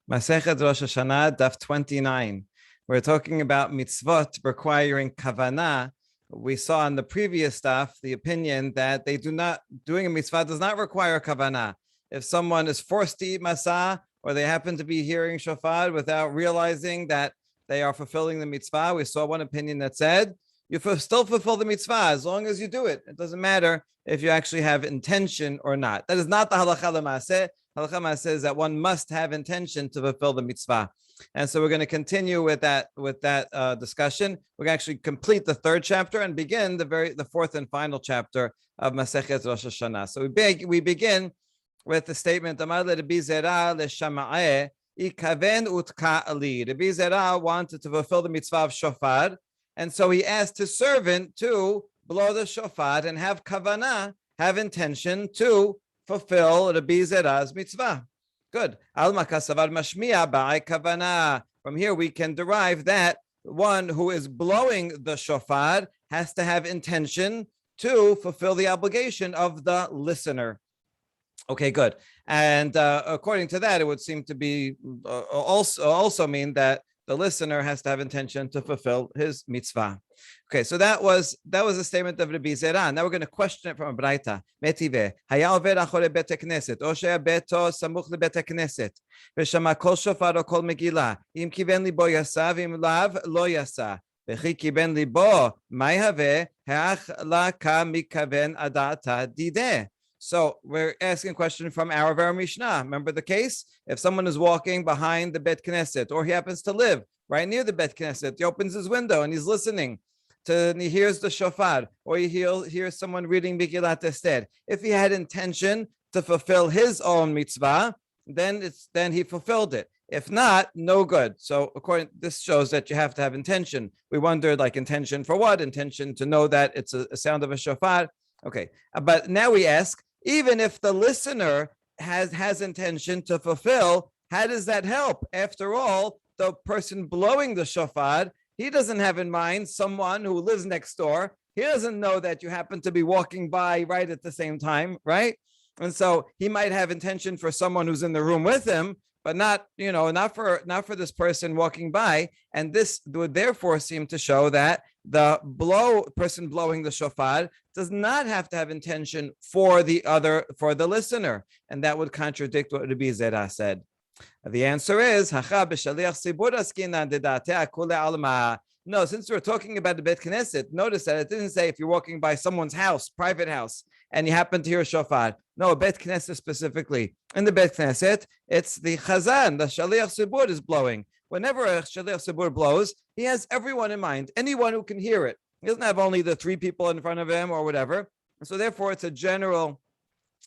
Masechet Rosh Hashana, Daf 29. We're talking about mitzvot requiring kavanah. We saw in the previous daf the opinion that doing a mitzvah does not require kavanah. If someone is forced to eat masah, or they happen to be hearing shofar without realizing that they are fulfilling the mitzvah, we saw one opinion that said you still fulfill the mitzvah as long as you do it. It doesn't matter if you actually have intention or not. That is not the halacha l'maaseh. Halacha l'maaseh is that one must have intention to fulfill the mitzvah. And so we're going to continue with that discussion. We're going to actually complete the third chapter and begin the fourth and final chapter of Masechet Rosh Hashanah. So we begin with the statement, Amar Rabbi Zera leShama'eh ikaven utka ali. Rabbi Zera wanted to fulfill the mitzvah of shofar, and so he asked his servant to blow the shofar and have kavanah, have intention to fulfill Rabbi Zera's mitzvah. Good. Alma kasavar mashmiya ba'ai kavanah. From here we can derive that one who is blowing the shofar has to have intention to fulfill the obligation of the listener. Okay, good. And according to that, it would seem to be also mean that the listener has to have intention to fulfill his mitzvah. Okay, so that was a statement of Rabbi Zera. Now we're going to question it from a braita. Metive, haya over achore bet knesset, o sheya beto samuch lebet knesset, v'shama kol shofar o kol megillah, im kiven libo yasa, v'im lav lo yasa, v'chi kiven libo, may have ha'ach la ka mikaven adata dideh. So we're asking a question from our Mishnah. Remember the case? If someone is walking behind the Bet Knesset, or he happens to live right near the Bet Knesset, he opens his window and he's listening and he hears the shofar, or he hears someone reading Megillat Esther. If he had intention to fulfill his own mitzvah, then he fulfilled it. If not, no good. So this shows that you have to have intention. We wondered, like, intention for what? Intention to know that it's a sound of a shofar. Okay, but now we ask, even if the listener has intention to fulfill, how does that help? After all, the person blowing the shofar, he doesn't have in mind someone who lives next door. He doesn't know that you happen to be walking by right at the same time, right? And so he might have intention for someone who's in the room with him, but not for this person walking by. And this would therefore seem to show that the person blowing the shofar does not have to have intention for the listener, and that would contradict what Rabbi Zera said. The answer is no. Since we're talking about the Bet Knesset, notice that it didn't say if you're walking by someone's house, private house, and you happen to hear a shofar. No, Bet Knesset specifically. In the Bet Knesset, it's the Chazan, the Shaliach Sibur is blowing. Whenever a Shaliach Sibur blows, he has everyone in mind, anyone who can hear it. He doesn't have only the three people in front of him or whatever. So therefore, it's a general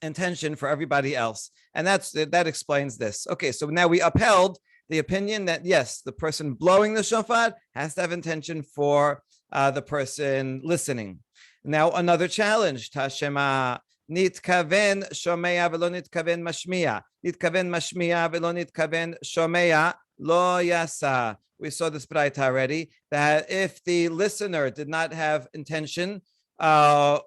intention for everybody else. And that explains this. Okay, so now we upheld the opinion that, yes, the person blowing the shofar has to have intention for the person listening. Now, another challenge. Tashema nitkaven shomea velo nitkaven mashmiya. Nitkaven mashmiya velo nitkaven shomea lo yasa. We saw this braita already, that if the listener did not have intention, or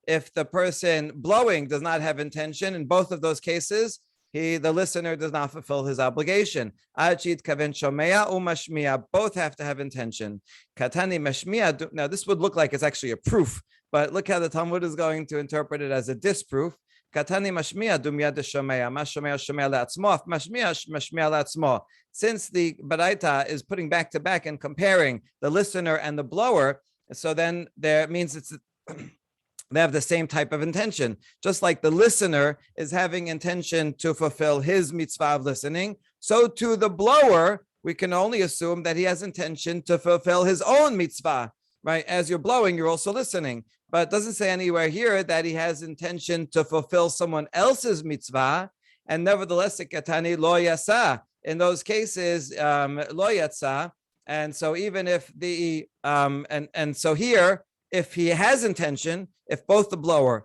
if the person blowing does not have intention, in both of those cases, the listener does not fulfill his obligation. Achit kaven shomea umashmiya, both have to have intention. Katani mashmiya. Now this would look like it's actually a proof, but look how the Talmud is going to interpret it as a disproof. Katani mashmiya dumiyad shomea, mashomea shomea le'atzmo, mashmiya mashmiya le'atzmo. Since the baraita is putting back to back and comparing the listener and the blower, so then there means they have the same type of intention. Just like the listener is having intention to fulfill his mitzvah of listening, so to the blower, we can only assume that he has intention to fulfill his own mitzvah, right? As you're blowing, you're also listening. But it doesn't say anywhere here that he has intention to fulfill someone else's mitzvah. And nevertheless, katani lo yasa. In those cases, lo yatsa. And so even if so here, if he has intention, if both the blower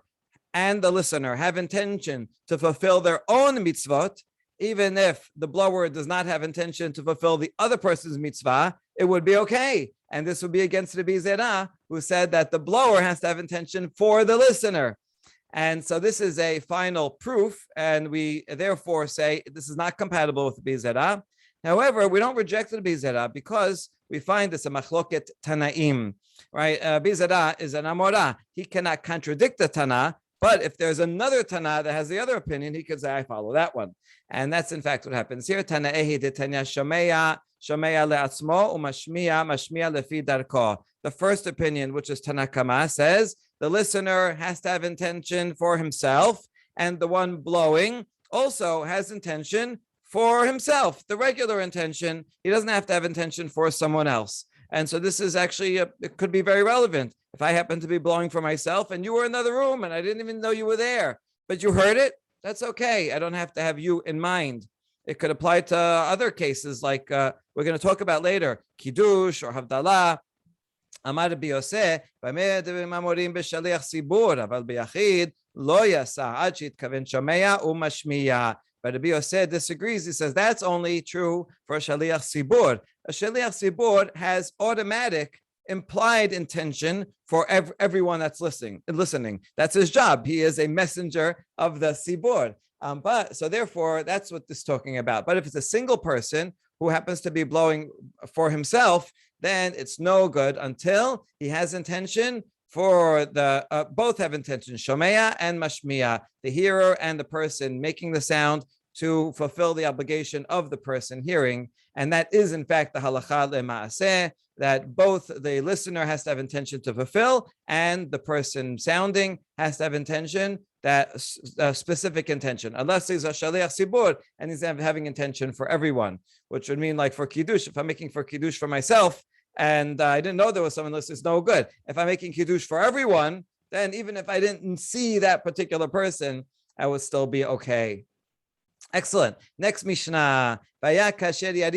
and the listener have intention to fulfill their own mitzvot, even if the blower does not have intention to fulfill the other person's mitzvah, it would be okay. And this would be against Rabbi Zera, who said that the blower has to have intention for the listener. And so this is a final proof, and we therefore say this is not compatible with Bizera. However, we don't reject the Bizera because we find this a machloket Tanaim, right? Bizera is an Amora. He cannot contradict the Tana, but if there's another Tana that has the other opinion, he could say, I follow that one. And that's in fact what happens here. Tana'ehi de Tanya Shomeya le'atzmo umashmiya lefi darko. The first opinion, which is Tanakama, says the listener has to have intention for himself, and the one blowing also has intention for himself, the regular intention. He doesn't have to have intention for someone else. And so this is actually, it could be very relevant. If I happen to be blowing for myself and you were in another room and I didn't even know you were there, but you heard it, that's okay. I don't have to have you in mind. It could apply to other cases like we're going to talk about later, Kiddush or Havdalah. Amar Biyoseh, Bameh Mamorim b'shaliach sibur, aval b'yachid lo yasa ad shitkaven shomeya umashmiya. But Rabbi Yosef disagrees. He says that's only true for Shaliach Sibur. A Shaliach Sibur has automatic implied intention for everyone that's listening. That's his job. He is a messenger of the Sibur. But so therefore, that's what this is talking about. But if it's a single person who happens to be blowing for himself, then it's no good until he has intention for the both have intention, shomeya and mashmiya, the hearer and the person making the sound, to fulfill the obligation of the person hearing. And that is in fact the halacha le'ma'aseh, that both the listener has to have intention to fulfill and the person sounding has to have intention, that specific intention, unless he's a shaliach sibur and he's having intention for everyone, which would mean like for kiddush, if I'm making for kiddush for myself, and I didn't know there was someone listening, it's no good. If I'm making kiddush for everyone, then even if I didn't see that particular person, I would still be okay. Excellent. Next Mishnah. This is a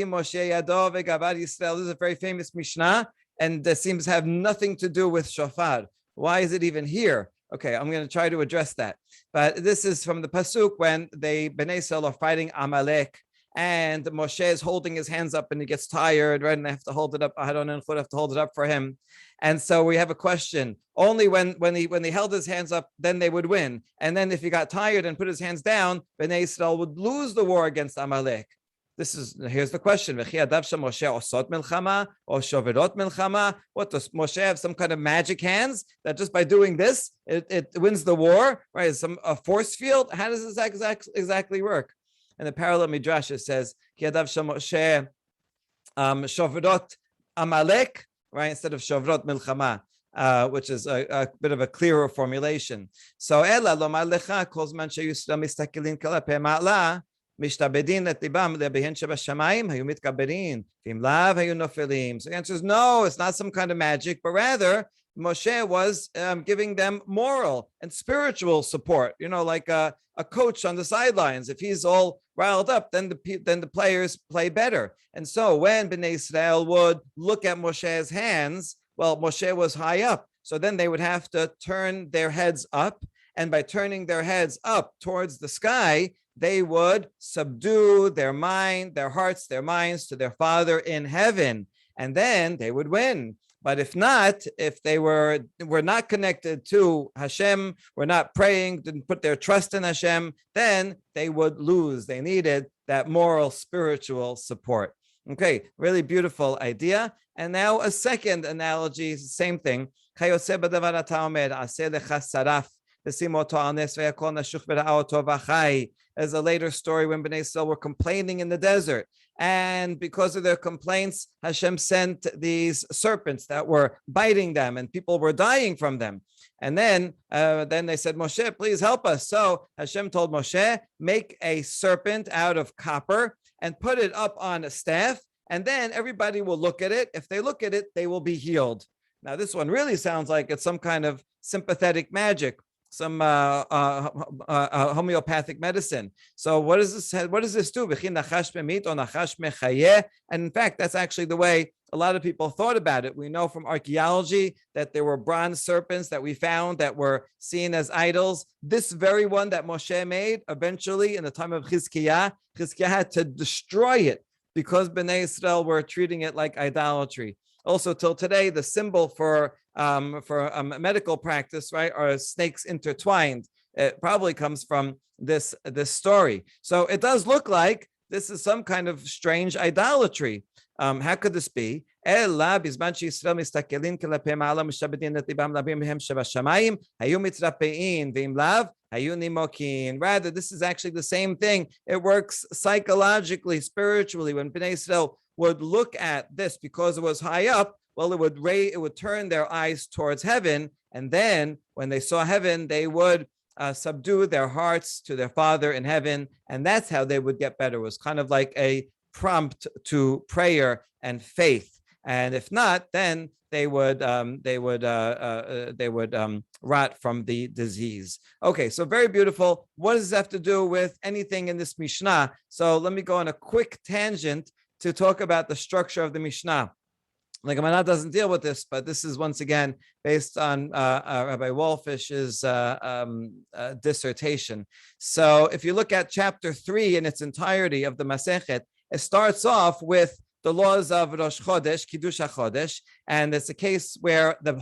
very famous Mishnah, and it seems to have nothing to do with shofar. Why is it even here? Okay, I'm going to try to address that. But this is from the Pasuk when Bnei Israel are fighting Amalek, and Moshe is holding his hands up and he gets tired, right? And they have to hold it up. Aaron and Hur have to hold it up for him. And so we have a question. Only when he held his hands up, then they would win. And then if he got tired and put his hands down, Bnei Israel would lose the war against Amalek. Here's the question. What does Moshe have some kind of magic hands that just by doing this, it wins the war, right? A force field? How does this exactly work? And the parallel midrash says, Moshe shovrot Amalek, right, instead of shovrot milchama, which is a bit of a clearer formulation. So Ela lomar lecha kol zman sheyusra mistakilin kalape ma'ala mishtabedin et libam lebehen shebashamayim hayu mitkaberin v'im lav hayu nofelim. So the answer is no, it's not some kind of magic, but rather Moshe was giving them moral and spiritual support. You know, like a coach on the sidelines. If he's all riled up, then the players play better. And so when Bnei Israel would look at Moshe's hands, well, Moshe was high up, so then they would have to turn their heads up, and by turning their heads up towards the sky, they would subdue their hearts, their minds to their Father in heaven, and then they would win. But if not, if they were not connected to Hashem, were not praying, didn't put their trust in Hashem, then they would lose. They needed that moral, spiritual support. Okay, really beautiful idea. And now a second analogy is the same thing. There's a later story when Bnei Israel were complaining in the desert. And because of their complaints, Hashem sent these serpents that were biting them and people were dying from them. And then they said, Moshe, please help us. So Hashem told Moshe, make a serpent out of copper and put it up on a staff. And then everybody will look at it. If they look at it, they will be healed. Now, this one really sounds like it's some kind of sympathetic magic, some homeopathic medicine. So what does this do? And in fact, that's actually the way a lot of people thought about it. We know from archaeology that there were bronze serpents that we found that were seen as idols. This very one that Moshe made, eventually in the time of Chizkiah had to destroy it because Bnei Israel were treating it like idolatry. Also, till today, the symbol for medical practice, right, are snakes intertwined. It probably comes from this story. So it does look like this is some kind of strange idolatry. How could this be? Rather, this is actually the same thing. It works psychologically, spiritually. When Bnei Israel would look at this because it was high up, well, it would turn their eyes towards heaven, and then when they saw heaven, they would subdue their hearts to their Father in heaven, and that's how they would get better. It was kind of like a prompt to prayer and faith. And if not, then they would rot from the disease. Okay, so very beautiful. What does this have to do with anything in this Mishnah? So let me go on a quick tangent to talk about the structure of the Mishnah. The Gemara doesn't deal with this, but this is once again based on Rabbi Wolfish's dissertation. So if you look at chapter 3 in its entirety of the Masechet, it starts off with the laws of Rosh Chodesh, Kiddush HaChodesh, and it's a case where the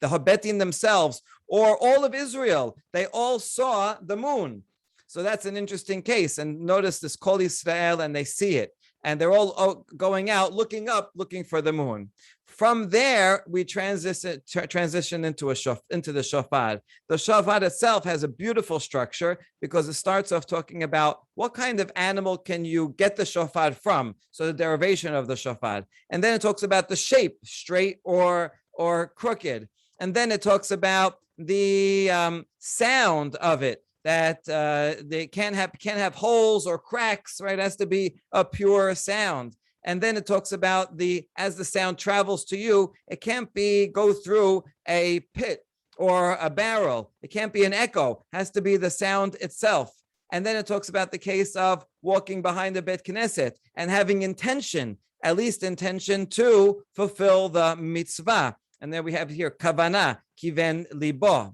Habetim themselves, or all of Israel, they all saw the moon. So that's an interesting case. And notice this Kol Yisrael, and they see it. And they're all going out, looking up, looking for the moon. From there, we transition into the shofar. The shofar itself has a beautiful structure because it starts off talking about what kind of animal can you get the shofar from, so the derivation of the shofar. And then it talks about the shape, straight or crooked. And then it talks about the sound of it, that they can't have holes or cracks, right? It has to be a pure sound. And then it talks about as the sound travels to you, it can't go through a pit or a barrel. It can't be an echo. It has to be the sound itself. And then it talks about the case of walking behind the Bet Knesset and having intention, at least intention to fulfill the mitzvah. And then we have here kavana, kiven libo.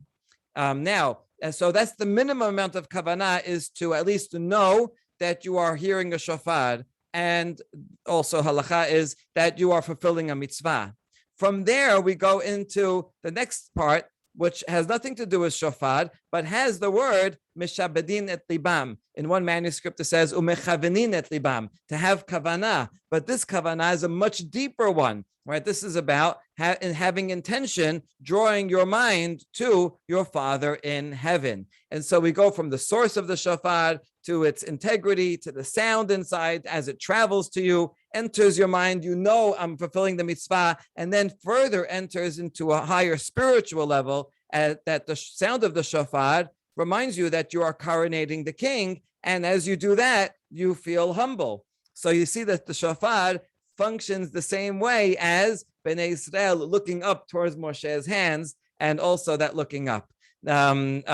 So that's the minimum amount of kavanah, is to at least know that you are hearing a shofar, and also halacha is that you are fulfilling a mitzvah. From there, we go into the next part, which has nothing to do with shofar, but has the word mishabedin et libam. In one manuscript, it says umechavenin et libam, to have kavanah. But this kavanah is a much deeper one, right? This is about having intention, drawing your mind to your Father in heaven. And so we go from the source of the shofar to its integrity, to the sound inside as it travels to you, enters your mind, you know I'm fulfilling the mitzvah, and then further enters into a higher spiritual level, that the sound of the shofar reminds you that you are coronating the king, and as you do that, you feel humble. So you see that the shofar functions the same way as Bnei Israel looking up towards Moshe's hands, and also that looking up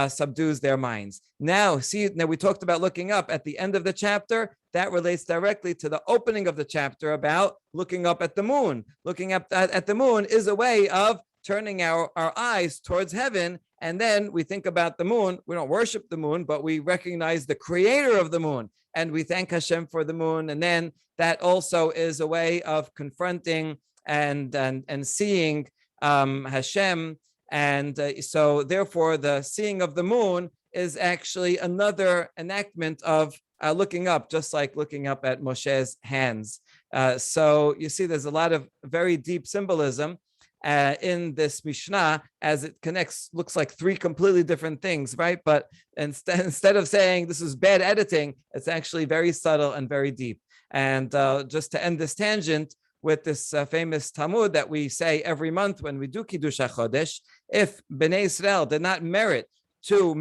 subdues their minds. Now we talked about looking up at the end of the chapter. That relates directly to the opening of the chapter about looking up at the moon. Looking up at the moon is a way of turning our eyes towards heaven, and then we think about the moon. We don't worship the moon, but we recognize the creator of the moon, and we thank Hashem for the moon. And then that also is a way of confronting and seeing Hashem. And so therefore, the seeing of the moon is actually another enactment of looking up, just like looking up at Moshe's hands. So you see, there's a lot of very deep symbolism in this Mishnah, as it connects, looks like three completely different things, right? But instead of saying this is bad editing, it's actually very subtle and very deep. And just to end this tangent with this famous Talmud that we say every month when we do Kiddush HaChodesh, if Bnei Israel did not merit to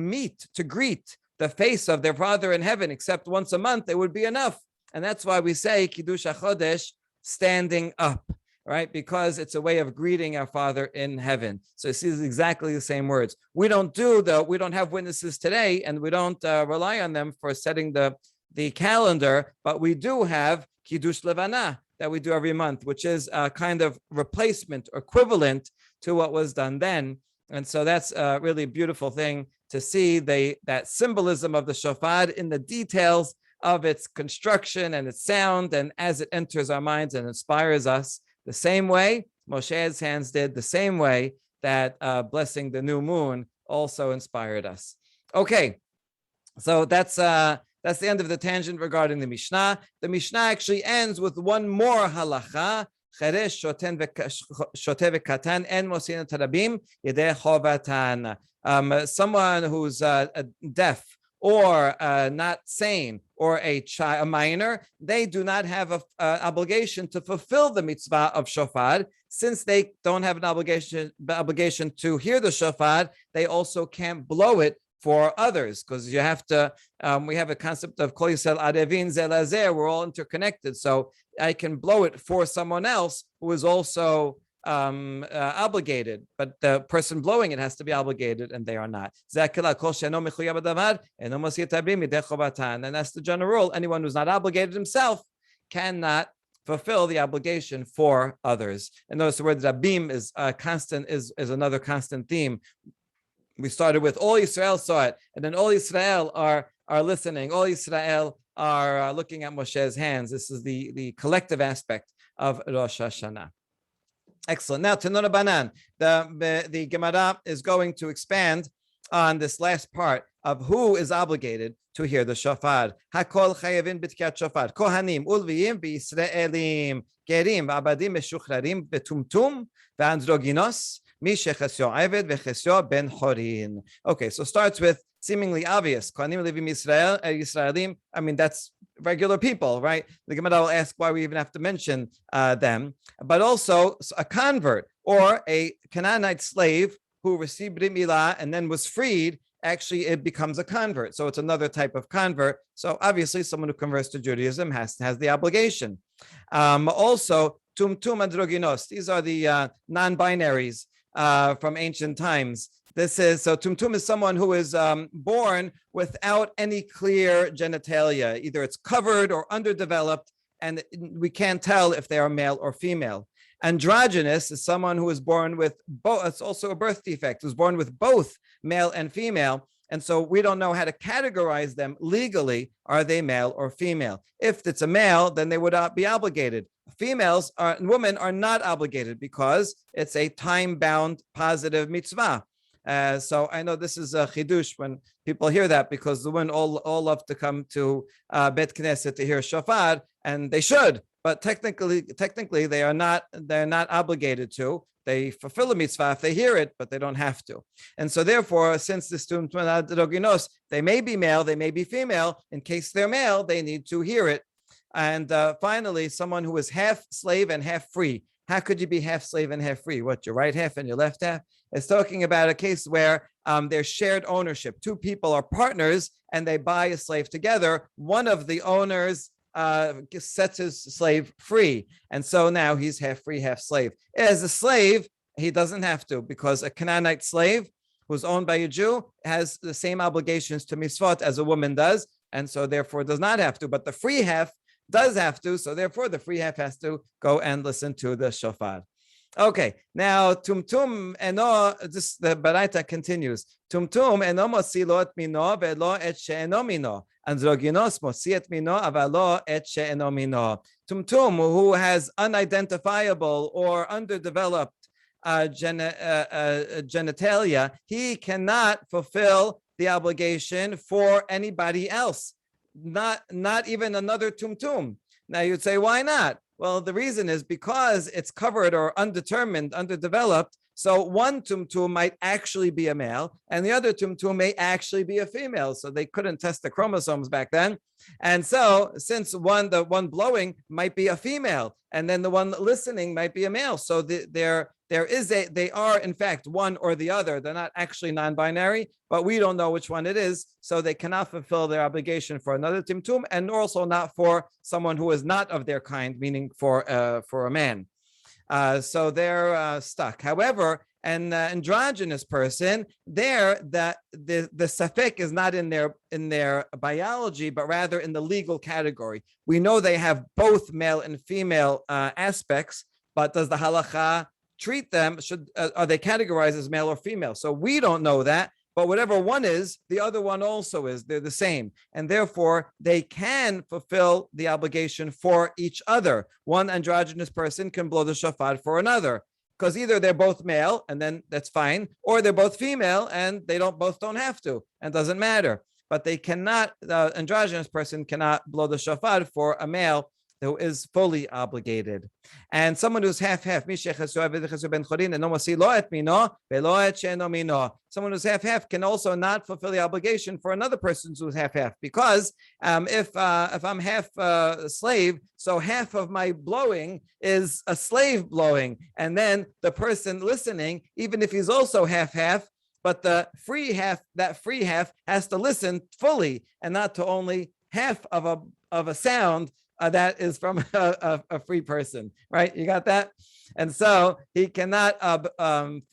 greet the face of their Father in heaven except once a month, it would be enough. And that's why we say Kiddush HaChodesh standing up, right? Because it's a way of greeting our Father in heaven. So it's exactly the same words. We don't have witnesses today, and we don't rely on them for setting the calendar, but we do have Kiddush Levana that we do every month, which is a kind of replacement, equivalent to what was done then. And so that's a really beautiful thing to see that symbolism of the shofar in the details of its construction and its sound, and as it enters our minds and inspires us, the same way Moshe's hands did, the same way that blessing the new moon also inspired us. Okay, so that's the end of the tangent regarding the Mishnah. The Mishnah actually ends with one more halacha. Someone who's deaf or not sane or a minor, they do not have an obligation to fulfill the mitzvah of shofar. Since they don't have an obligation to hear the shofar, they also can't blow it for others, because you have to, we have a concept of Kol Yisrael Arevin Ze Lazer, we're all interconnected. So I can blow it for someone else who is also obligated, but the person blowing it has to be obligated, and they are not. And that's the general rule. Anyone who's not obligated himself cannot fulfill the obligation for others. And notice the word rabim is constant, is another constant theme. We started with all Israel saw it, and then all Israel are listening. All Israel are looking at Moshe's hands. This is the collective aspect of Rosh Hashana. Excellent. Now, Tanura Banan, the Gemara is going to expand on this last part of who is obligated to hear the shofar. Hakol chayavin b'tkiyat shofar. Kohanim ulviyim v'Yisraelim gerim v'abadim meshuchrarim v'tumtum v'androginos mishechasyo v'chesyo ben chorin. Okay, so starts with seemingly obvious. Kohanim livim Yisraelim. I mean, that's regular people, right? The Gemara will ask why we even have to mention them. But also a convert or a Canaanite slave who received Brit Milah and then was freed, actually it becomes a convert. So it's another type of convert. So obviously someone who converts to Judaism has the obligation. Also, tumtum androginos. These are the non-binaries from ancient times. This is, so tumtum is someone who is born without any clear genitalia. Either it's covered or underdeveloped, and we can't tell if they are male or female. Androgynous is someone who is born with both. It's also a birth defect, who's born with both male and female. And so we don't know how to categorize them legally. Are they male or female? If it's a male, then they would not be obligated. Women are not obligated because it's a time-bound positive mitzvah. So I know this is a chidush when people hear that, because the women all love to come to Bet Knesset to hear shofar, and they should. But technically, they're not obligated to. They fulfill a mitzvah if they hear it, but they don't have to. And so therefore, since this tumtum, they may be male, they may be female. In case they're male, they need to hear it. And finally, someone who is half slave and half free. How could you be half slave and half free? What, your right half and your left half? It's talking about a case where there's shared ownership. Two people are partners and they buy a slave together. One of the owners sets his slave free. And so now he's half free, half slave. As a slave, he doesn't have to, because a Canaanite slave who's owned by a Jew has the same obligations to mitzvot as a woman does, and so therefore does not have to. But the free half does have to, so therefore the free half has to go and listen to the shofar. Okay, now tumtum eno, the Baraita continues. Tumtum eno mosilo et mino velo et she'eno mino. Androginos mosi et mino avalo et she'eno mino. Tumtum, who has unidentifiable or underdeveloped genitalia, he cannot fulfill the obligation for anybody else. Not even another tumtum. Now you'd say, why not? Well, the reason is because it's covered or undetermined, underdeveloped. So one tumtum might actually be a male, and the other tumtum may actually be a female. So they couldn't test the chromosomes back then. And so since the one blowing might be a female, and then the one listening might be a male. So they are in fact one or the other. They're not actually non-binary, but we don't know which one it is. So they cannot fulfill their obligation for another tumtum, and also not for someone who is not of their kind, meaning for a man. So they're stuck. However, an androgynous person, the safek is not in their biology, but rather in the legal category. We know they have both male and female aspects, but does the halacha treat them? Are they categorized as male or female? So we don't know that. But whatever one is, the other one also is. They're the same. And therefore, they can fulfill the obligation for each other. One androgynous person can blow the shofar for another. because either they're both male and then that's fine, or they're both female and they both don't have to, and doesn't matter. But they cannot, the androgynous person cannot blow the shofar for a male who is fully obligated. And someone who's half-half, someone who's half-half can also not fulfill the obligation for another person who's half-half, because if I'm half slave, so half of my blowing is a slave blowing, and then the person listening, even if he's also half-half, but the free half, that free half has to listen fully and not to only half of a sound that is from a free person, right? You got that? And so he cannot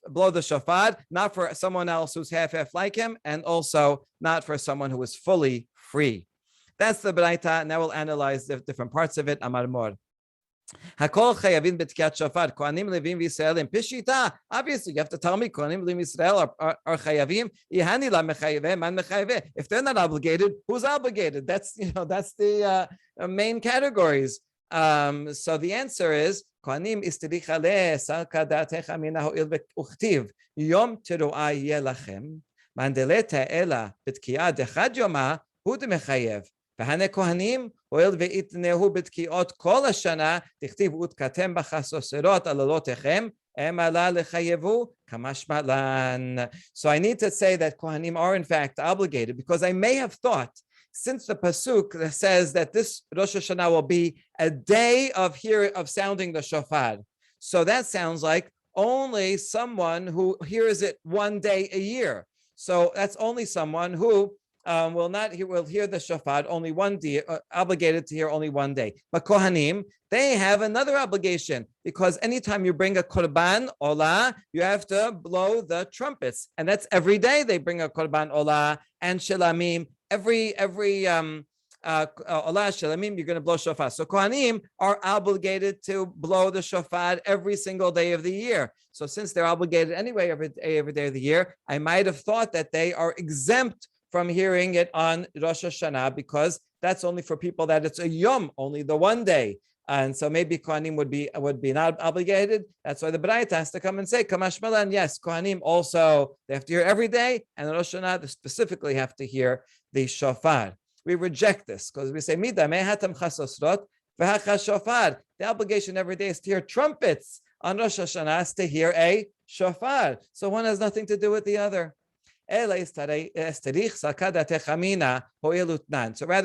blow the shofar, not for someone else who's half-half like him, and also not for someone who is fully free. That's the Braita. Now we'll analyze the different parts of it. Amar Mor. Hakol chayavin b'tkiyat shofar. Kohanim, Levim, v'Yisraelim. Pishita. Obviously, you have to tell me Kohanim, Levim, Yisrael are chayavim. Ihani la mechayaveh, man mechayaveh. If they're not obligated, who's obligated? That's the main categories. So the answer is Kohanim istiricha le salka da'atecha mina ho'il v'uchtiv yom teruah yeh lachem mandeleta ela b'tkiyat dechad yoma hu demechayev. והנה כהנים, הואיל ויתנהו בתקיעות כל השנה, תכתיב ותכתם בחסוסרות על עולותיכם, הם עלה לחייבו כמשמע לן. So I need to say that Kohanim are in fact obligated, because I may have thought, since the pasuk says that this Rosh Hashanah will be a day of sounding the shofar, so that sounds like only someone who hears it one day a year. So that's only someone who will hear the shofar only one day, obligated to hear only one day. But Kohanim, they have another obligation, because anytime you bring a korban olah, you have to blow the trumpets, and that's every day they bring a korban olah and shelamim. Every olah shelamim, you're going to blow shofar. So Kohanim are obligated to blow the shofar every single day of the year. So since they're obligated anyway every day of the year, I might have thought that they are exempt from hearing it on Rosh Hashanah, because that's only for people that it's a yom, only the one day. And so maybe Kohanim would be not obligated. That's why the Braita has to come and say, Kamash Malan, yes, Kohanim also, they have to hear every day, and on Rosh Hashanah, they specifically have to hear the shofar. We reject this, because we say, Mida mehatam chasosrot v'hacha shofar. The obligation every day is to hear trumpets. On Rosh Hashanah is to hear a shofar. So one has nothing to do with the other. So rather,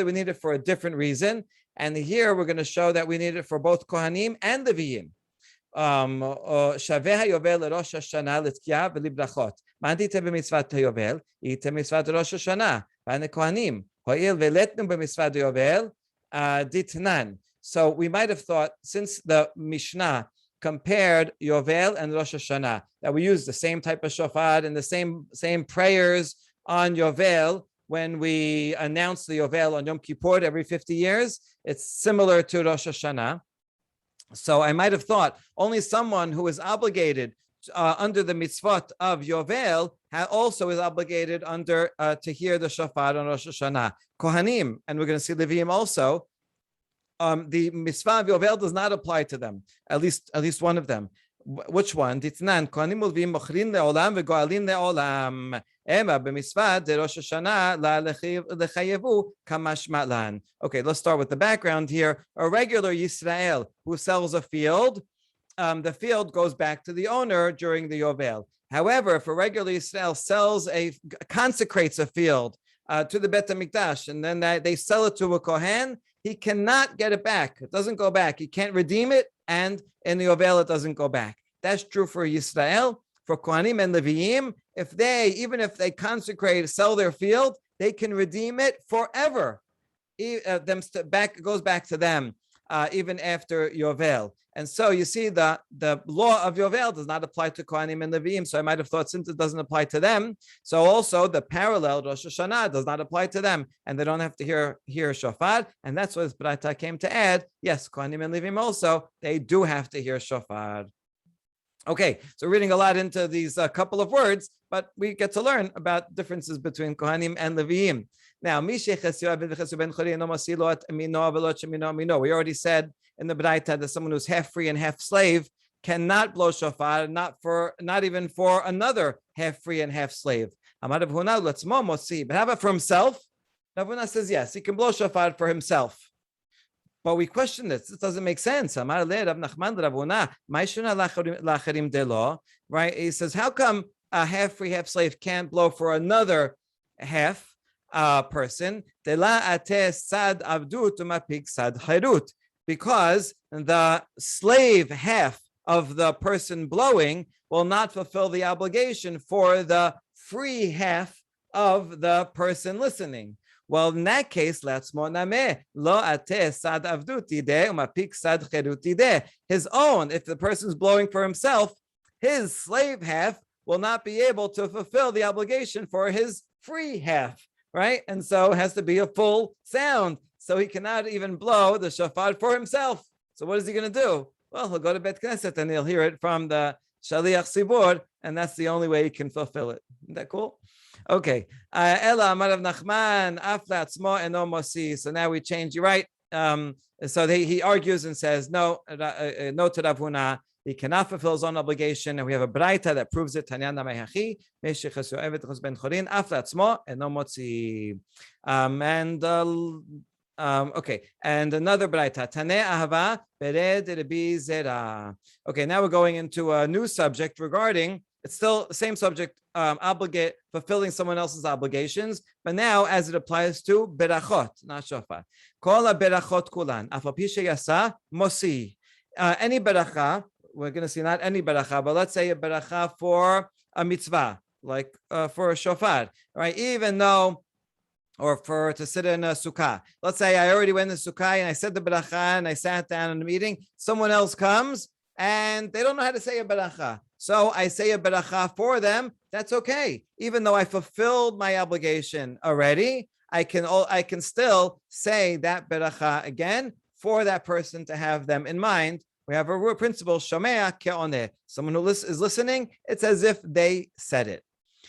we need it for a different reason. And here we're going to show that we need it for both Kohanim and Leviyim. Shaveh hayovel Rosh Hashanah l'tkiya v'librachot. Ma'andite b'mitzvat hayovel, ite mitzvat Rosh Hashanah. V'ane Kohanim, ho'il ve'letnu b'mitzvat hayovel, ditnan. So we might have thought, since the Mishnah compared Yovel and Rosh Hashanah, that we use the same type of shofar and the same prayers on Yovel when we announce the Yovel on Yom Kippur every 50 years. It's similar to Rosh Hashanah. So I might have thought only someone who is obligated under the mitzvot of Yovel also is obligated to hear the shofar on Rosh Hashanah. Kohanim, and we're going to see Levim also, the mitzvah of Yovel does not apply to them, at least one of them. Which one? Ditnan Kohanim ulvim mochrin leolam vegoalin leolam. Ema b'mitzvah de Rosh Hashanah la lechayevu kamash matlan. Okay, let's start with the background here. A regular Yisrael who sells a field, the field goes back to the owner during the Yovel. However, if a regular Yisrael consecrates a field to the Bet HaMikdash, and then they sell it to a Kohen, he cannot get it back. It doesn't go back. He can't redeem it, and in the Yovel, it doesn't go back. That's true for Yisrael. For Kohanim and Leviyim, even if they sell their field, they can redeem it forever. It goes back to them, even after Yovel. And so you see the law of Yovel does not apply to Kohanim and Leviyim. So I might have thought, since it doesn't apply to them, so also the parallel Rosh Hashanah does not apply to them, and they don't have to hear shofar. And that's what this Braita came to add. Yes, Kohanim and Leviyim also, they do have to hear shofar. Okay, so we're reading a lot into these couple of words, but we get to learn about differences between Kohanim and Leviyim. Now, we already said in the Braita that someone who's half free and half slave, cannot blow shofar, not even for another half free and half slave. But how about for himself? Rav Huna says yes, he can blow shofar for himself. But we question this. This doesn't make sense. Right? He says, how come a half free, half slave can't blow for another half person? Because the slave half of the person blowing will not fulfill the obligation for the free half of the person listening. Well, in that case, his own, if the person's blowing for himself, his slave half will not be able to fulfill the obligation for his free half, right? And so it has to be a full sound. So he cannot even blow the shofar for himself. So what is he going to do? Well, he'll go to Bet Knesset and he'll hear it from the Shaliach Sibur, and that's the only way he can fulfill it. Isn't that cool? Okay. Ela Amar Rav Nachman Afla Atzmo Eno Mosi. So now we change. You're right. So he argues and says no to Rav Huna. He cannot fulfill his own obligation, and we have a braita that proves it. Tanyana Mehachi Meshich Hasu Evet Chos Ben Chorin Afla Atzmo Eno Motzi. Okay, and another braita. Taneh Ahava Bered Rebi Zera. Okay, now we're going into a new subject regarding. It's still the same subject, fulfilling someone else's obligations, but now as it applies to berachot, not shofar. Kol berachot kulan, afapishe yasa mosi. Any beracha, we're going to see not any beracha, but let's say a beracha for a mitzvah, like for a shofar, right? Even though, or for to sit in a sukkah. Let's say I already went in the sukkah and I said the beracha and I sat down in the meeting. Someone else comes and they don't know how to say a beracha. So I say a beracha for them. That's okay. Even though I fulfilled my obligation already, I can still say that beracha again for that person to have them in mind. We have a principle, shomea ke'oneh. Someone who is listening, it's as if they said it.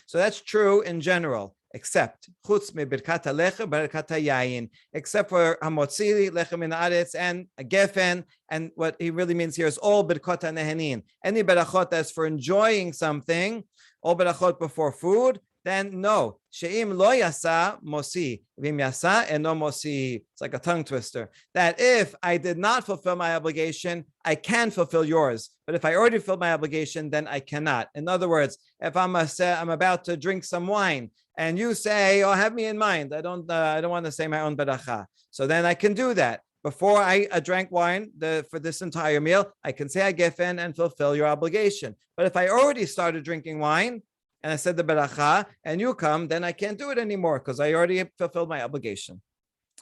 So that's true in general, except chutz me birkat halechem, birkat hayayin, except for hamotzi lechem min haaretz and a gefen, and what he really means here is all birkat hanehenin. Any berachot that's for enjoying something, all berachot before food, then no. She'im lo yasa mosi, v'im yasa eno mosi. It's like a tongue twister. That if I did not fulfill my obligation, I can fulfill yours. But if I already fulfilled my obligation, then I cannot. In other words, if I'm about to drink some wine, and you say, "Oh, have me in mind. I don't want to say my own beracha." So then I can do that. Before I drank wine for this entire meal, I can say a gefen and fulfill your obligation. But if I already started drinking wine and I said the beracha and you come, then I can't do it anymore because I already fulfilled my obligation.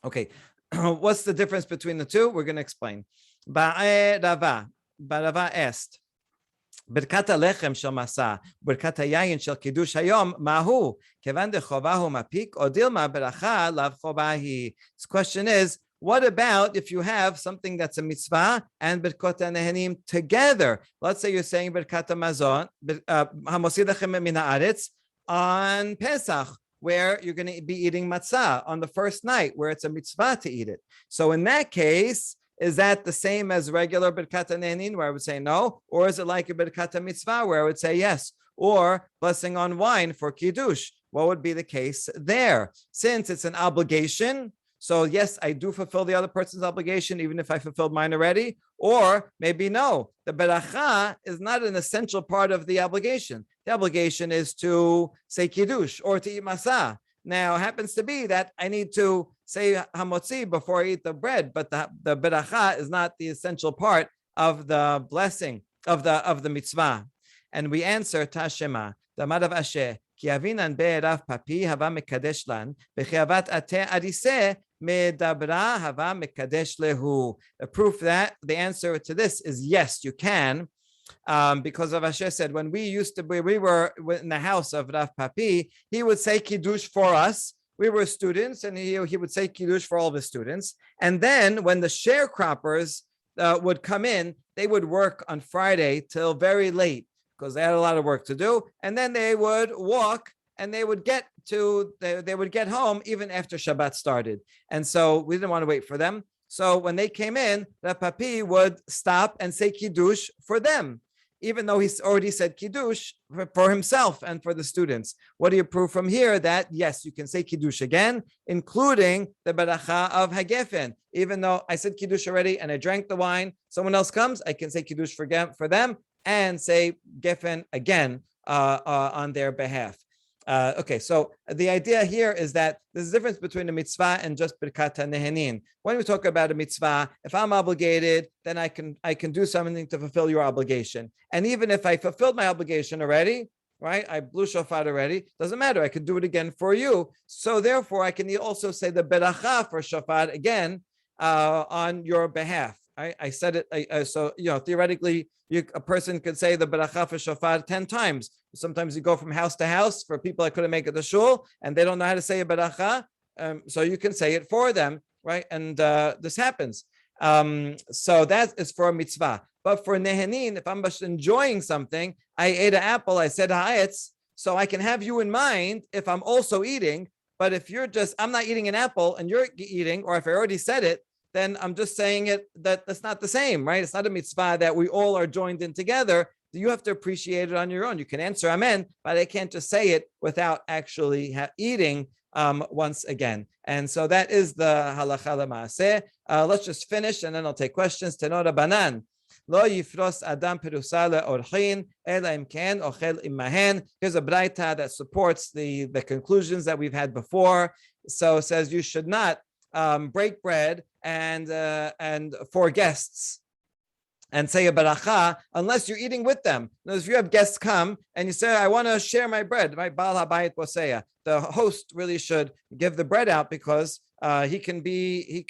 Okay, what's the difference between the two? We're going to explain. Barava asked, ברכת הלחם של מסע, ברכת היין של קידוש היום, מהו? כיוון דחובה הוא מפיק, או דילמה ברכה לאו חובה היא. This question is, what about if you have something that's a mitzvah and ברכות הנהנים together? Let's say you're saying ברכת המזון, המוציא לכם מן הארץ, on Pesach, where you're going to be eating matzah on the first night, where it's a mitzvah to eat it. So in that case, is that the same as regular Birkat HaNehenin, where I would say no? Or is it like a Birkat HaMitzvah, where I would say yes? Or blessing on wine for Kiddush? What would be the case there? Since it's an obligation, so yes, I do fulfill the other person's obligation, even if I fulfilled mine already. Or maybe no, the Beracha is not an essential part of the obligation. The obligation is to say Kiddush or to eat Masah. Now, it happens to be that I need to say hamotzi before I eat the bread, but the beracha is not the essential part of the blessing of the mitzvah. And we answer Tashema, the Madav Asher, ki avinan be'erav papi hava mekadesh lan, bechiavat ate arise medabra hava mekadesh lehu. The proof that the answer to this is yes, you can. Because Rav Asher said, when we were in the house of Rav Papi, he would say Kiddush for us. We were students, and he would say Kiddush for all of his students. And then when the sharecroppers would come in, they would work on Friday till very late because they had a lot of work to do. And then they would walk and they would get home even after Shabbat started. And so we didn't want to wait for them. So when they came in, the Papi would stop and say Kiddush for them, even though he's already said Kiddush for himself and for the students. What do you prove from here? That yes, you can say Kiddush again, including the Beracha of Hagefen. Even though I said Kiddush already and I drank the wine, someone else comes, I can say Kiddush for them and say Gefen again on their behalf. Okay, so the idea here is that there's a difference between a mitzvah and just birkat nehenin. When we talk about a mitzvah, if I'm obligated, then I can do something to fulfill your obligation. And even if I fulfilled my obligation already, right? I blew shofar already. Doesn't matter. I could do it again for you. So therefore, I can also say the beracha for shofar again on your behalf. I said it. So theoretically, a person could say the beracha for shofar 10 times. Sometimes you go from house to house for people that couldn't make it to shul and they don't know how to say a beracha. So you can say it for them, right? And this happens. So that is for a mitzvah. But for nehenin, if I'm just enjoying something, I ate an apple, I said ha'etz, so I can have you in mind if I'm also eating. But if I'm not eating an apple and you're eating, or if I already said it, then I'm just saying that's not the same, right? It's not a mitzvah that we all are joined in together. You have to appreciate it on your own. You can answer amen, but I can't just say it without actually eating once again. And so that is the halacha l'maaseh. Let's just finish and then I'll take questions. Tenora banan. Lo yifros adam perusa le'orchin ela im ken ochel imahen. Here's a braita that supports the conclusions that we've had before. So it says you should not break bread and for guests and say a beracha unless you're eating with them. Now, if you have guests come and you say, I want to share my bread, right? Baal habayit posea. The host really should give the bread out because he can be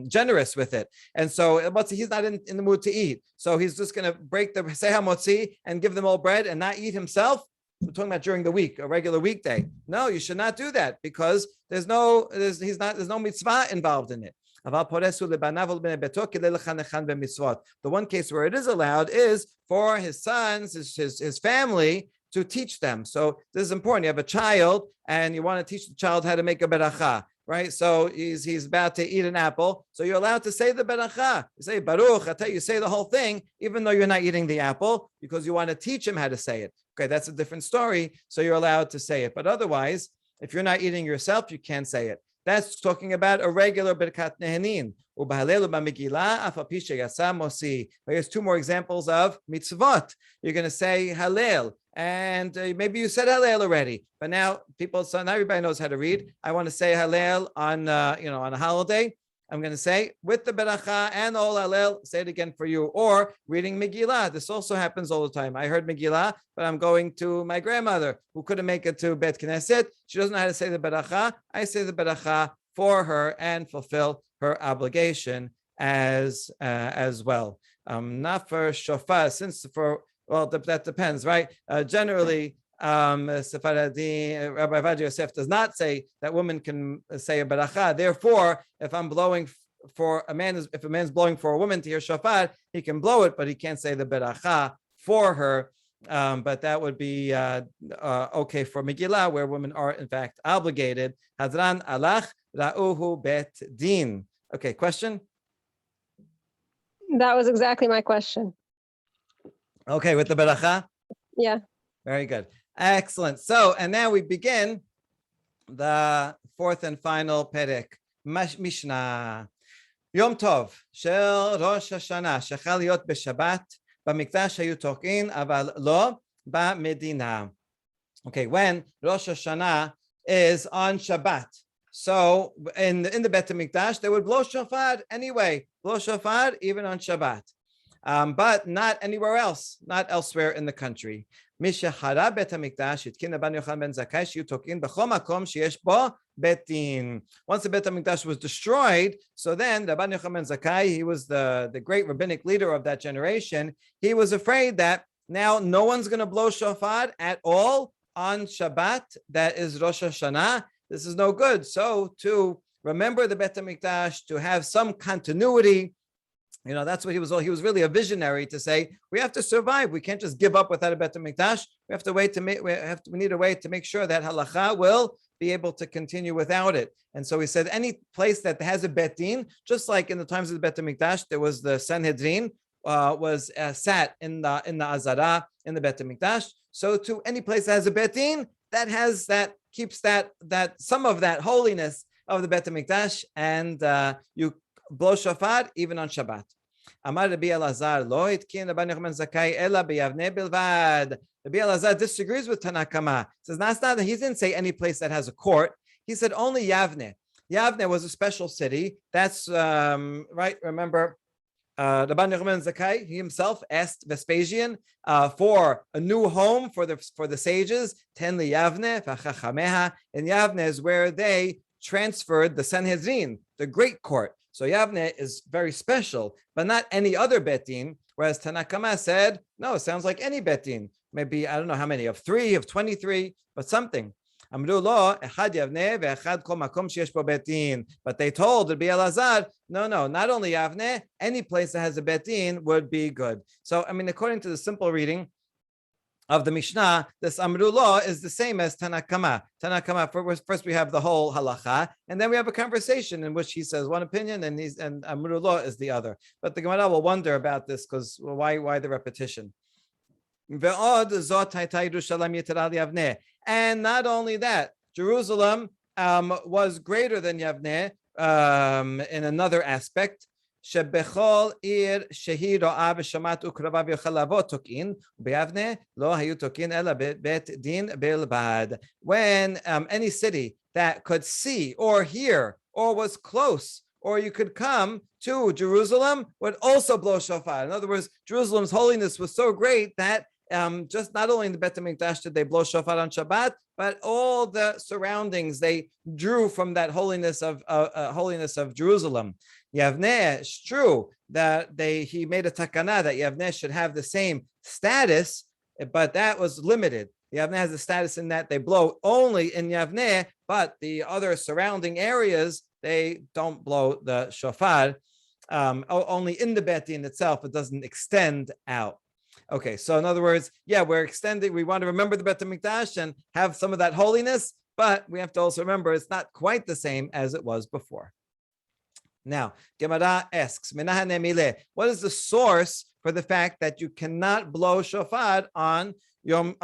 generous with it. And so he's not in the mood to eat. So he's just going to break the seha motzi and give them all bread and not eat himself. We're talking about during the week, a regular weekday. No, you should not do that because there's no mitzvah involved in it. The one case where it is allowed is for his sons, his family to teach them. So this is important. You have a child and you want to teach the child how to make a beracha, right? So he's about to eat an apple. So you're allowed to say the beracha. You say Baruch, you say the whole thing, even though you're not eating the apple, because you want to teach him how to say it. Okay, that's a different story. So you're allowed to say it. But otherwise, if you're not eating yourself, you can't say it. That's talking about a regular birkat nehenin. Here's two more examples of mitzvot. You're going to say halel, and maybe you said halel already, but now not everybody knows how to read. I want to say halel on on a holiday. I'm going to say with the beracha and all halel, say it again for you. Or reading Megillah. This also happens all the time. I heard Megillah, but I'm going to my grandmother who couldn't make it to Bet Knesset. She doesn't know how to say the beracha. I say the beracha for her and fulfill her obligation as well. Not for shofar, that depends, right? Generally, Sephardi, Rabbi Avad Yosef does not say that women can say a beracha. Therefore, if I'm blowing for a man, if a man's blowing for a woman to hear shofar, he can blow it, but he can't say the beracha for her. But that would be okay for Megillah, where women are in fact obligated. Hadran alach ra'uhu bet din. Okay, question? That was exactly my question. Okay, with the beracha? Yeah. Very good. Excellent. So, and now we begin the fourth and final perek, Mishnah. Yom Tov, Shel Rosh Hashana, shechal liot b'Shabbat, b'mikdash hayu tokin, aval lo b'medina. Okay, when Rosh Hashanah is on Shabbat, so in the Bet HaMikdash, they would blow shofar anyway, blow shofar even on Shabbat. But not anywhere else, not elsewhere in the country. Once the Bet HaMikdash was destroyed, so then the Rabban Yochanan ben Zakkai, he was the great rabbinic leader of that generation, he was afraid that now no one's going to blow shofar at all on Shabbat, that is Rosh Hashanah. This is no good. So to remember the Bet HaMikdash, to have some continuity, That's what he was. He was really a visionary to say we have to survive. We can't just give up without a Bet Hamikdash. We have to wait to make. We need a way to make sure that halacha will be able to continue without it. And so he said any place that has a Bet Din, just like in the times of the Bet Hamikdash, there was the Sanhedrin was sat in the Azara in the Bet Hamikdash. So to any place that has a Bet Din, that keeps that some of that holiness of the Bet Hamikdash, and you blow shofar even on Shabbat. Amar Rabbi Elazar lo itkin Rabbi Yochanan Zakai ela beyavne bilvad. Rabbi Elazar disagrees with Tanakama. Says that's not. He didn't say any place that has a court. He said only Yavne. Yavne was a special city. That's right. Remember, Rabbi Yochanan Zakai, he himself asked Vespasian for a new home for the sages. Ten li Yavne v'chachameha. And Yavne is where they transferred the Sanhedrin, the great court. So Yavne is very special, but not any other Bet Din. Whereas Tanakama said, no, it sounds like any Bet Din. Maybe, I don't know how many, of 3, of 23, but something. Amru lo, echad Yavne ve'echad kol makom sheyesh bo Bet Din. But they told Rabbi Elazar, no, not only Yavne, any place that has a Bet Din would be good. So, according to the simple reading of the Mishnah, this Amru Lo is the same as Tanakama. First we have the whole halacha, and then we have a conversation in which he says one opinion and Amru Lo is the other. But the Gemara will wonder about this because why the repetition? And not only that, Jerusalem was greater than Yavne in another aspect. שבכל עיר שהיא רואה ושמעת וקרבה ויוכל לבוא תוקין, ביבנה לא היו תוקין אלא בית דין בלבד. When any city that could see or hear or was close or you could come to Jerusalem would also blow shofar. In other words, Jerusalem's holiness was so great that just not only in the Bet HaMikdash did they blow shofar on Shabbat, but all the surroundings they drew from that holiness of Jerusalem. Yavne, it's true that he made a takana that Yavne should have the same status, but that was limited. Yavne has the status in that they blow only in Yavne, but the other surrounding areas they don't blow the shofar. Only in the Bet Din itself, it doesn't extend out. Okay, so in other words, we're extending. We want to remember the Bet HaMikdash and have some of that holiness, but we have to also remember it's not quite the same as it was before. Now, Gemara asks, what is the source for the fact that you cannot blow shofar on Rosh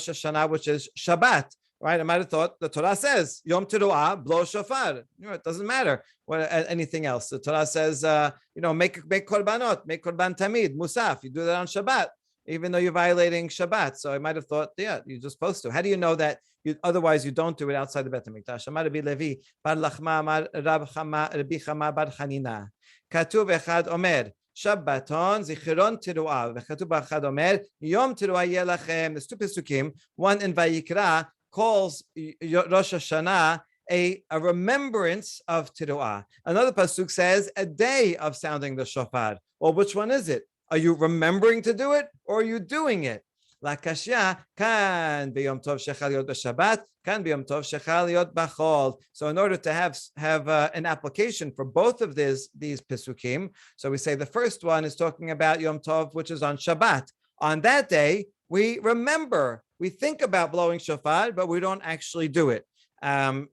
Hashana, which is Shabbat? Right? I might have thought the Torah says Yom Teruah, blow shofar. It doesn't matter anything else. The Torah says, make korbanot, make korban tamid, musaf. You do that on Shabbat, even though you're violating Shabbat. So I might have thought, you're just supposed to. How do you know that? Otherwise, you don't do it outside the Bet HaMikdash. Amar Rabbi Levi, bar Lachma, amar Rabbi Chama bar Chanina. Katuv echad omer, Shabbaton zichiron teruah. V'katuv echad omer, Yom teruah yeh lachem. There's 2 pesukim. One in Vayikra calls Rosh Hashana a remembrance of teruah. Another pasuk says a day of sounding the shofar. Well, which one is it? Are you remembering to do it or are you doing it? La kashya kan b'yom tov shechal yot b'Shabbat, kan b'yom tov shechal yot b'chol. So in order to have an application for both of these pesukim, so we say the first one is talking about Yom Tov, which is on Shabbat. On that day, we remember, we think about blowing shofar, but we don't actually do it. And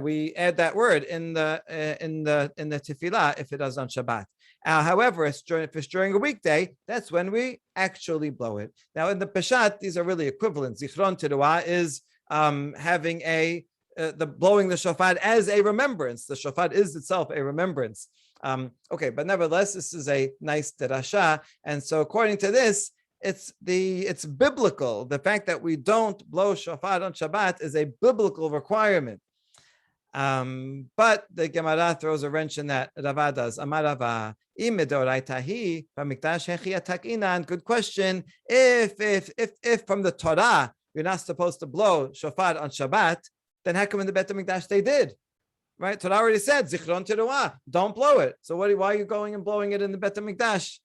we add that word in the tefillah if it is on Shabbat. However, if it's during a weekday, that's when we actually blow it. Now, in the Peshat, these are really equivalent. Zichron Teruah is having the blowing the shofar as a remembrance. The shofar is itself a remembrance. But nevertheless, this is a nice derasha, and so according to this, it's biblical. The fact that we don't blow shofar on Shabbat is a biblical requirement. But the Gemara throws a wrench in that. Rava does. Amar Rava, good question. If from the Torah you're not supposed to blow shofar on Shabbat, then how come in the Bet HaMikdash they did? Right? Torah already said zichron teruah, don't blow it. So why are you going and blowing it in the Bet HaMikdash?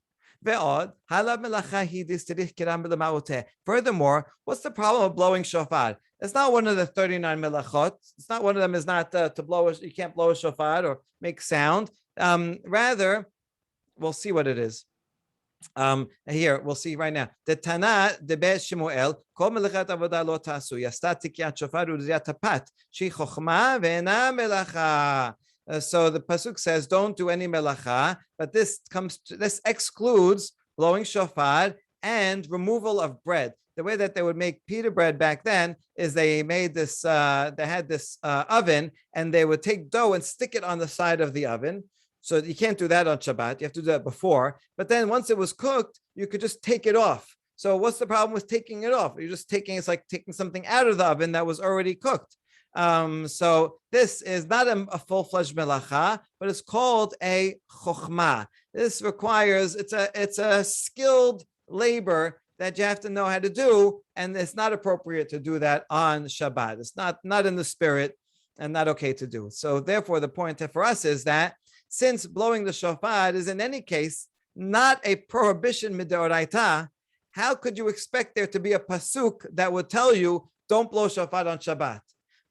Furthermore, what's the problem of blowing shofar? It's not one of the 39 melachot. It's not one of them is not to blow. You can't blow a shofar or make sound. Rather, we'll see what it is. Here we'll see right now. The Tana debe Shemuel kol melechat avodah lo tasu yasta tikiyat shofar u'riyat tapat she chochma ve'ena melacha. So the pasuk says, "Don't do any melacha," but this excludes blowing shofar and removal of bread. The way that they would make pita bread back then is they made this. They had this oven, and they would take dough and stick it on the side of the oven. So you can't do that on Shabbat. You have to do that before. But then once it was cooked, you could just take it off. So what's the problem with taking it off? You're just taking, it's like taking something out of the oven that was already cooked. So this is not a full-fledged melacha, but it's called a chokhmah. This requires, it's a skilled labor that you have to know how to do, and it's not appropriate to do that on Shabbat. It's not in the spirit and not okay to do. So therefore, the point for us is that since blowing the shofar is in any case not a prohibition midoraita, how could you expect there to be a pasuk that would tell you don't blow shofar on Shabbat?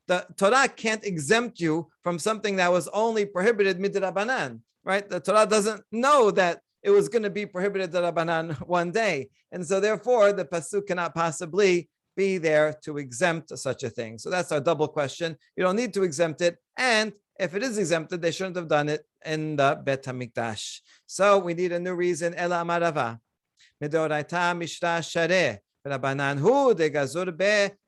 The Torah can't exempt you from something that was only prohibited midrabanan, right? The Torah doesn't know that it was going to be prohibited darabanan one day, and so therefore the pasuk cannot possibly be there to exempt such a thing. So that's our double question. You don't need to exempt it, and if it is exempted, they shouldn't have done it in the Bet HaMikdash. So we need a new reason. Ela amarava. Midoraita mishra shareh. רבנן הוא דגזור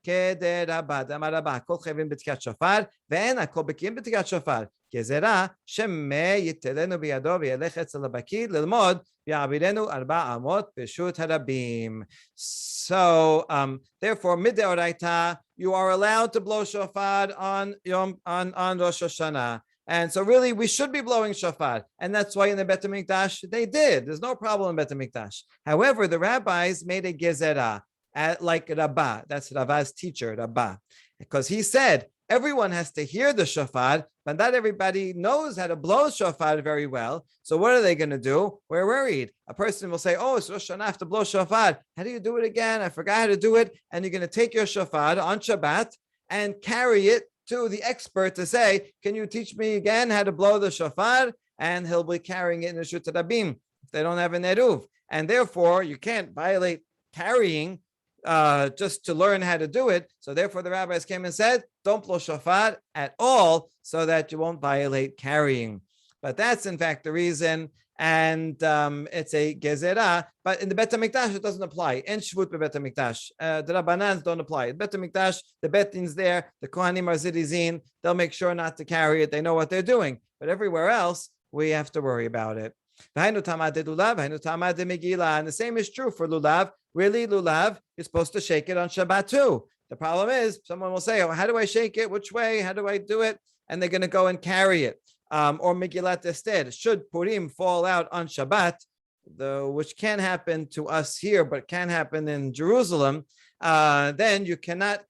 כדרבא דאמר הכל חייבים בתקיעת שופר ואין הכל בקיאים בתקיעת שופר גזירה שמא ייתלנו בידו וילך אצל הפקיד ללמוד ויעבירנו 400 ברשות הרבים. So therefore mid'oraita you are allowed to blow shofar on Rosh Hashana. And so really, we should be blowing shofar. And that's why in the Bet HaMikdash, they did. There's no problem in Bet HaMikdash. However, the rabbis made a gezerah, like Rabbah. That's Ravah's teacher, Rabbah. Because he said, everyone has to hear the shofar, but not everybody knows how to blow shofar very well. So what are they going to do? We're worried. A person will say, oh, it's Rosh Hashanah, I have to blow shofar. How do you do it again? I forgot how to do it. And you're going to take your shofar on Shabbat and carry it to the expert to say, can you teach me again how to blow the shofar? And he'll be carrying it in the Reshut Rabim if they don't have an eruv. And therefore, you can't violate carrying just to learn how to do it. So therefore, the rabbis came and said, don't blow shofar at all so that you won't violate carrying. But that's in fact the reason. And it's a gezerah, but in the Bet HaMikdash it doesn't apply. In Shvut Bet HaMikdash, the Rabbanans don't apply. In Bet HaMikdash, the Betin's there, the Kohanim are zirizin, they'll make sure not to carry it, they know what they're doing. But everywhere else, we have to worry about it. And the same is true for lulav. Really, lulav, you're supposed to shake it on Shabbat too. The problem is, someone will say, oh, how do I shake it? Which way? How do I do it? And they're going to go and carry it. Or Megillat Esther. Should Purim fall out on Shabbat, which can happen to us here, but can happen in Jerusalem, then you cannot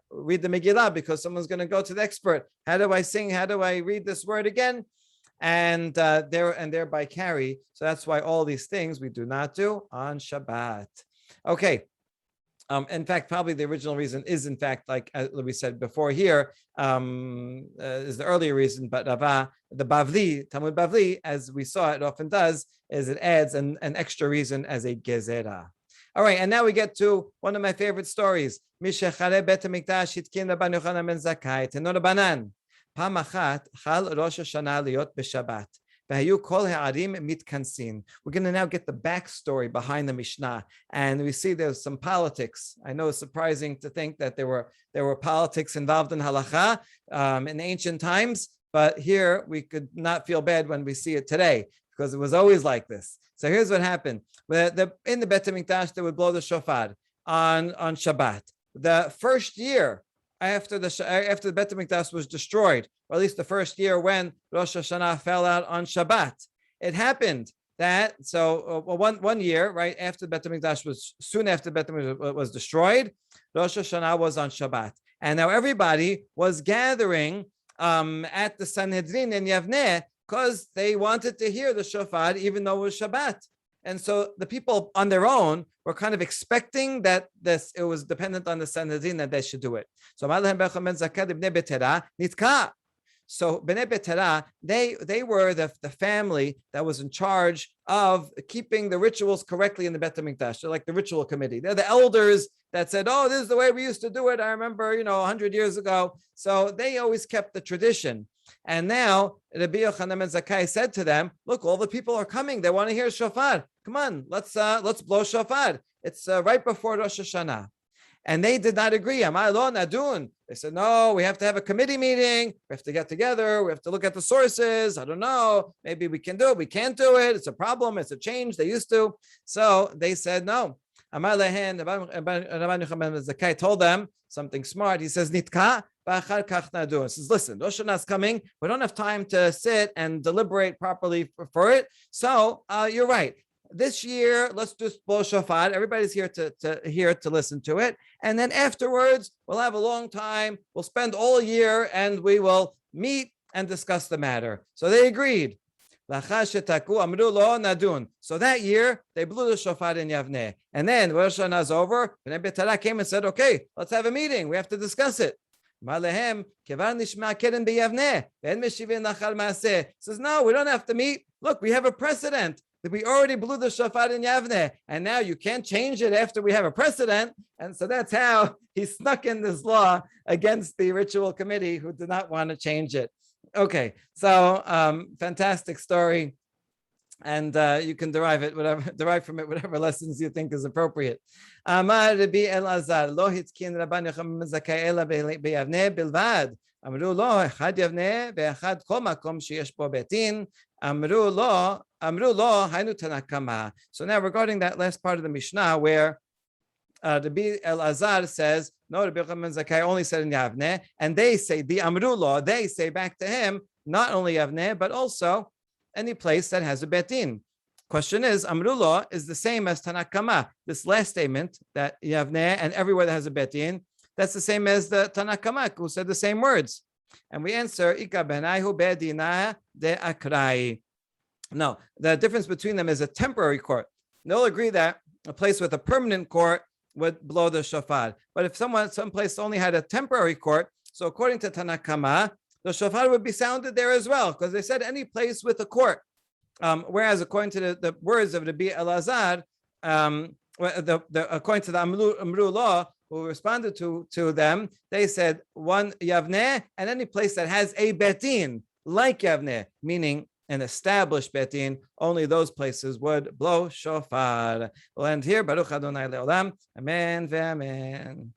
read the Megillah because someone's going to go to the expert. How do I sing? How do I read this word again? And thereby carry. So that's why all these things we do not do on Shabbat. Okay. In fact, probably the original reason is, in fact, like we said before here, is the earlier reason, but the Bavli, Talmud Bavli, as we saw it often does, is it adds an extra reason as a gezerah. All right, and now we get to one of my favorite stories. Mishachare Bet HaMikdash hitkin Rabban Yochanan ben Zakkai teno Rabbanan. Pam achat chal Rosh Hashanah liot b'Shabbat. We're going to now get the backstory behind the Mishnah, and we see there's some politics. I know it's surprising to think that there were politics involved in halacha in ancient times, but here we could not feel bad when we see it today because it was always like this. So here's what happened: in the Bet HaMikdash, they would blow the shofar on Shabbat. The first year after the Bet HaMikdash was destroyed, or at least the first year when Rosh Hashanah fell out on Shabbat, it happened that one year, right after the Bet HaMikdash soon after the Bet HaMikdash was destroyed, Rosh Hashanah was on Shabbat, and now everybody was gathering at the Sanhedrin in Yavneh because they wanted to hear the shofar even though it was Shabbat. And so the people on their own were kind of expecting that it was dependent on the Sanhedrin that they should do it. So So Bnei Betera, they were the family that was in charge of keeping the rituals correctly in the Bet HaMikdash. They're like the ritual committee. They're the elders that said, oh, this is the way we used to do it. I remember, 100 years ago. So they always kept the tradition. And now Rabbi Yochanan ben Zakkai said to them, look, all the people are coming. They want to hear shofar. Come on, let's blow shofar. It's right before Rosh Hashana. And they did not agree. Amar lo nadun. They said, no, we have to have a committee meeting. We have to get together. We have to look at the sources. I don't know. Maybe we can do it. We can't do it. It's a problem. It's a change. They used to. So they said no. Amar lehen, Rabbi Yochanan ben Zakkai told them something smart. He says, Nitka ba'achar kach nadun. He says, listen, Rosh Hashanah is coming. We don't have time to sit and deliberate properly for it. So you're right. This year, let's just blow shofar. Everybody's here to listen to it. And then afterwards, we'll have a long time. We'll spend all year and we will meet and discuss the matter. So they agreed. So that year, they blew the shofar in Yavneh. And then Rosh Hashanah is over. Bnei Betera came and said, okay, let's have a meeting. We have to discuss it. Says, no, we don't have to meet. Look, we have a precedent. We already blew the shofar in Yavneh, and now you can't change it after we have a precedent. And so that's how he snuck in this law against the ritual committee who did not want to change it. Okay, so fantastic story. And you can derive from it whatever lessons you think is appropriate. Amar Rabbi Elazar, lo hitzkin Rabban Yochanan ben Zakkai ela beyavneh bilvad. Amru lo echad Yavneh ve'echad kol makom sheyesh bo betin. Amru lo hainu tanakama. So now regarding that last part of the Mishnah where Rabbi Elazar says, no, Rabbi Yochanan ben Zakkai only said in Yavneh, and they say, the Amru lo, they say back to him, not only Yavneh, but also any place that has a betin. Question is, Amru lo is the same as Tanakama. This last statement, that Yavneh and everywhere that has a betin, that's the same as the Tanakama who said the same words. And we answer, Ika benayhu bedina de akrai. No, the difference between them is a temporary court. They'll agree that a place with a permanent court would blow the shofar. But if someplace only had a temporary court, so according to Tanakama, the shofar would be sounded there as well, because they said any place with a court. Whereas according to the words of Rabbi Elazar, according to the Amru law, who responded to them, they said one Yavneh and any place that has a betin, like Yavneh, meaning an established betin, only those places would blow shofar. We'll end here. Baruch Adonai Leolam. Amen ve'amen.